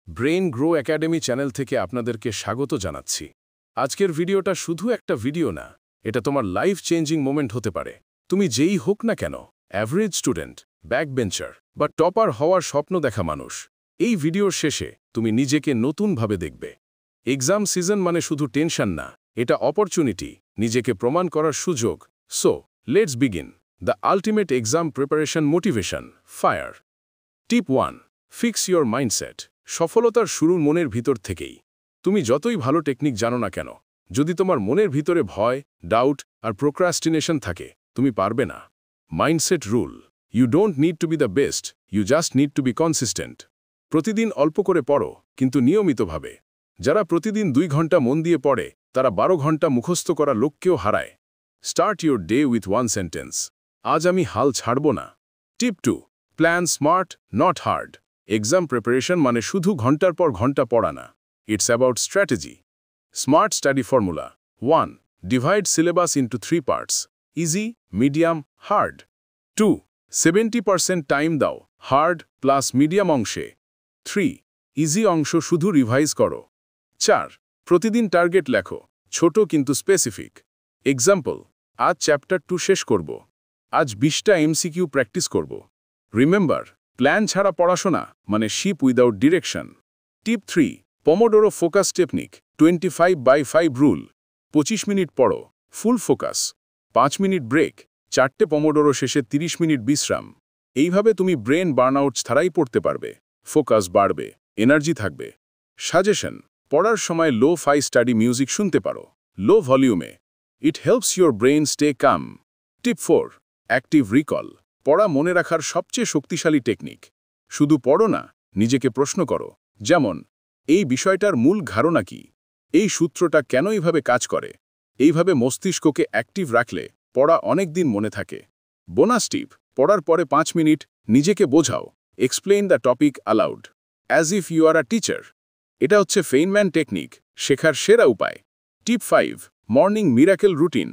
Brain grow academy channel থেকে আপনাদেরকে স্বাগত জানাচ্ছি। আজকের ভিডিওটা শুধু একটা ভিডিও না, এটা তোমার লাইফ চেঞ্জিং মোমেন্ট হতে পারে। তুমি যেই হোক না কেন, অ্যাভারেজ স্টুডেন্ট, ব্যাকবেঞ্চার বা টপার হওয়ার স্বপ্ন দেখা মানুষ, এই ভিডিওর শেষে তুমি নিজেকে নতুনভাবে দেখবে। এক্সাম সিজন মানে শুধু টেনশন না, এটা অপরচুনিটি, নিজেকে প্রমাণ করার সুযোগ। So let's begin the ultimate exam preparation motivation fire. Tip 1, fix your mindset. সফলতার শুরু মনের ভিতর থেকেই। তুমি যতই ভালো টেকনিক জানো না কেন, যদি তোমার মনের ভিতরে ভয়, ডাউট আর প্রোক্রাস্টিনেশন থাকে, তুমি পারবে না। Mindset rule: you don't need to be the best, you just need to be consistent. প্রতিদিন অল্প করে পড়ো, কিন্তু নিয়মিতভাবে। যারা প্রতিদিন 2 ঘন্টা মন দিয়ে পড়ে, তারা 12 ঘন্টা মুখস্থ করা লক্ষ্যেও হারায়। Start your day with 1 sentence: আজ আমি হাল ছাড়ব না। টিপ 2, plan smart, not hard. Exam preparation মানে শুধু ঘন্টার পর ঘন্টা পড়া না, it's about strategy. Smart study formula: 1, divide syllabus into 3 parts, easy, medium, hard. 2, 70% time দাও হার্ড প্লাস মিডিয়াম অংশে। 3, ইজি অংশ শুধু রিভাইজ করো। 4, প্রতিদিন টার্গেট লেখো, ছোট কিন্তু স্পেসিফিক। এক্সাম্পল: আজ চ্যাপ্টার 2 শেষ করব, আজ 20টা এমসিকিউ প্র্যাকটিস করব। রিমেম্বার, প্ল্যান ছাড়া পড়াশোনা মানে ship without direction. Tip 3, pomodoro focus technique, 25/5 rule. 25 minute পড়ো, ফুল ফোকাস, 5 মিনিট ব্রেক, 4টে পমোডোরো শেষে 30 মিনিট বিশ্রাম। এইভাবে তুমি ব্রেন বার্নআউট ছাড়াই পড়তে পারবে, ফোকাস বাড়বে, এনার্জি থাকবে। সাজেশন: পড়ার সময় লো-ফাই স্টাডি মিউজিক শুনতে পারো, লো ভলিউমে। It helps your brain stay calm. Tip 4, active recall. পড়া মনে রাখার সবচেয়ে শক্তিশালী টেকনিক। শুধু পড়ো না, নিজেকে প্রশ্ন করো। যেমন, এই বিষয়টার মূল ধারণা কি? এই সূত্রটা কেন এইভাবে কাজ করে? এইভাবে মস্তিষ্ককে অ্যাক্টিভ রাখলে পড়া অনেক দিন মনে থাকে। বোনাস টিপ: পড়ার পরে 5 মিনিট নিজেকে বোঝাও, explain the topic aloud, as if you are a teacher. এটা হচ্ছে ফেইনম্যান টেকনিক, শেখার সেরা উপায়। Tip 5, morning miracle routine.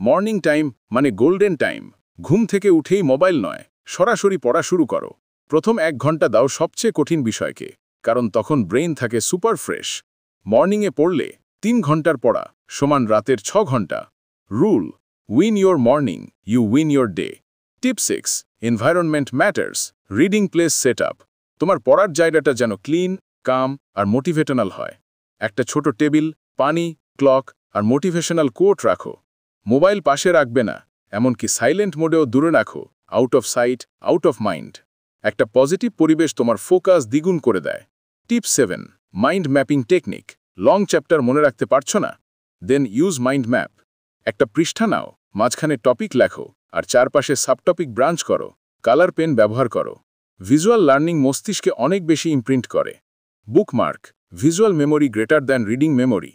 Morning time মানে গোল্ডেন টাইম। ঘুম থেকে উঠেই মোবাইল নয়, সরাসরি পড়া শুরু করো। প্রথম 1 ঘন্টা দাও সবচেয়ে কঠিন বিষয়কে, কারণ তখন ব্রেইন থাকে সুপার ফ্রেশ। মর্নিংয়ে পড়লে 3 ঘন্টার পড়া সমান রাতের 6 ঘন্টা। Rule: win your morning, you win your day. Tip 6, environment matters. Reading place set up. তোমার পড়ার জায়গাটা যেন ক্লিন, কাম আর মোটিভেশনাল হয়। একটা ছোট টেবিল, পানি, ক্লক আর মোটিভেশনাল কোট রাখো। মোবাইল পাশে রাখবে না, এমনকি সাইলেন্ট মোডেও দূরে রাখো, out of sight, out of mind. একটা পজিটিভ পরিবেশ তোমার ফোকাস দ্বিগুণ করে দেয়। Tip 7, mind mapping technique. Long chapter মনে রাখতে পারছো না? Then use mind map. একটা পৃষ্ঠা নাও, মাঝখানে টপিক লেখো আর চারপাশে সাবটপিক ব্রাঞ্চ করো। কালার পেন ব্যবহার করো। ভিজুয়াল লার্নিং মস্তিষ্কে অনেক বেশি ইমপ্রিন্ট করে। Bookmark: visual memory greater than reading memory.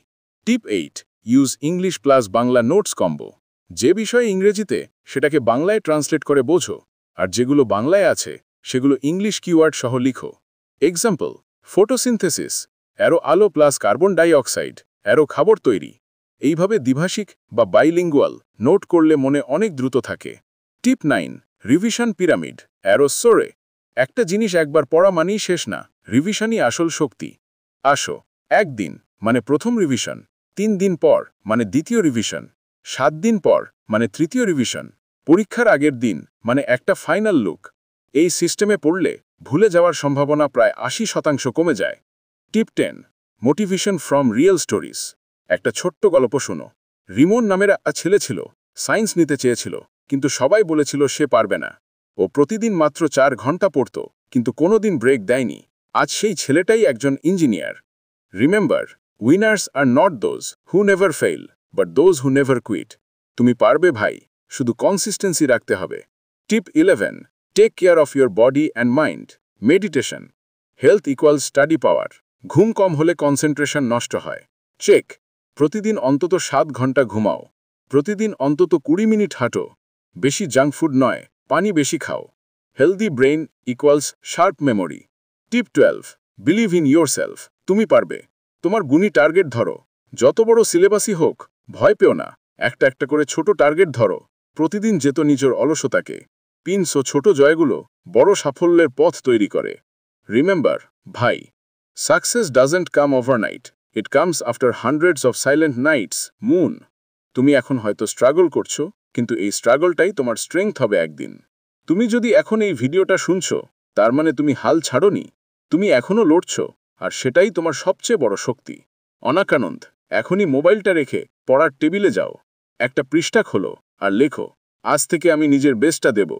Tip 8, use English plus Bangla notes combo. যে বিষয়ে ইংরেজিতে, সেটাকে বাংলায় ট্রান্সলেট করে বোঝো, আর যেগুলো বাংলায় আছে সেগুলো ইংলিশ কিওয়ার্ড সহ লিখো। এক্সাম্পল: ফটোসিনথেসিস, অ্যারো আলো plus carbon die oxide, arrow খাবার তৈরি। এইভাবে দ্বিভাষিক বা বাইলিঙ্গুয়াল নোট করলে মনে অনেক দ্রুত থাকে। টিপ 9, রিভিশন পিরামিড, অ্যারো সোরে। একটা জিনিস একবার পড়া মানেই শেষ না, রিভিশনই আসল শক্তি। আসো, 1 দিন মানে প্রথম রিভিশন, 3 দিন পর মানে দ্বিতীয় রিভিশন, 7 দিন পর মানে তৃতীয় রিভিশন, পরীক্ষার আগের দিন মানে একটা ফাইনাল লুক। এই সিস্টেমে পড়লে ভুলে যাওয়ার সম্ভাবনা প্রায় 80% কমে যায়। টিপ 10, মোটিভেশন ফ্রম রিয়েল স্টোরিজ। একটা ছোট্ট গল্প শোনো। রিমন নামের এক ছেলে ছিল, সায়েন্স নিতে চেয়েছিল, কিন্তু সবাই বলেছিল সে পারবে না। ও প্রতিদিন মাত্র 4 ঘন্টা পড়ত, কিন্তু কোনোদিন ব্রেক দেয়নি। আজ সেই ছেলেটাই একজন engineer. Remember, winners are not those who never fail, but those who never quit. তুমি পারবে ভাই, শুধু কনসিস্টেন্সি রাখতে হবে। Tip 11, take care of your body and mind. Meditation. Health equal study power. ঘুম কম হলে কনসেন্ট্রেশন নষ্ট হয়। চেক: প্রতিদিন অন্তত 7 ঘন্টা ঘুমাও, প্রতিদিন অন্তত 20 মিনিট হাঁটো, বেশি জাঙ্ক ফুড নয়, পানি বেশি খাও। Healthy brain equals sharp memory. Tip 12, believe in your self. তুমি পারবে। তোমার গুণী টার্গেট ধরো, যত বড় সিলেবাসই হোক, ভয় পেও না। একটা একটা করে ছোট টার্গেট ধরো, প্রতিদিন যেত নিজের অলসতাকে। পিনস ও ছোট জয়গুলো বড় সাফল্যের পথ তৈরি করে। রিমেম্বার, ভাই, success doesn't come overnight, it comes after hundreds of silent nights. মুন, তুমি এখন হয়তো স্ট্রাগল করছো, কিন্তু এই স্ট্রাগলটাই তোমার স্ট্রেংথ হবে একদিন। তুমি যদি এখন এই ভিডিওটা শুনছো, তার মানে তুমি হাল ছাড়োনি, তুমি এখনো লড়ছো, আর সেটাই তোমার সবচেয়ে বড় শক্তি। অনাকানন্দ, এখনই মোবাইলটা রেখে পড়ার টেবিলে যাও, একটা পৃষ্ঠা খোলো আর লেখো, আজ থেকে আমি নিজের বেস্টটা দেব।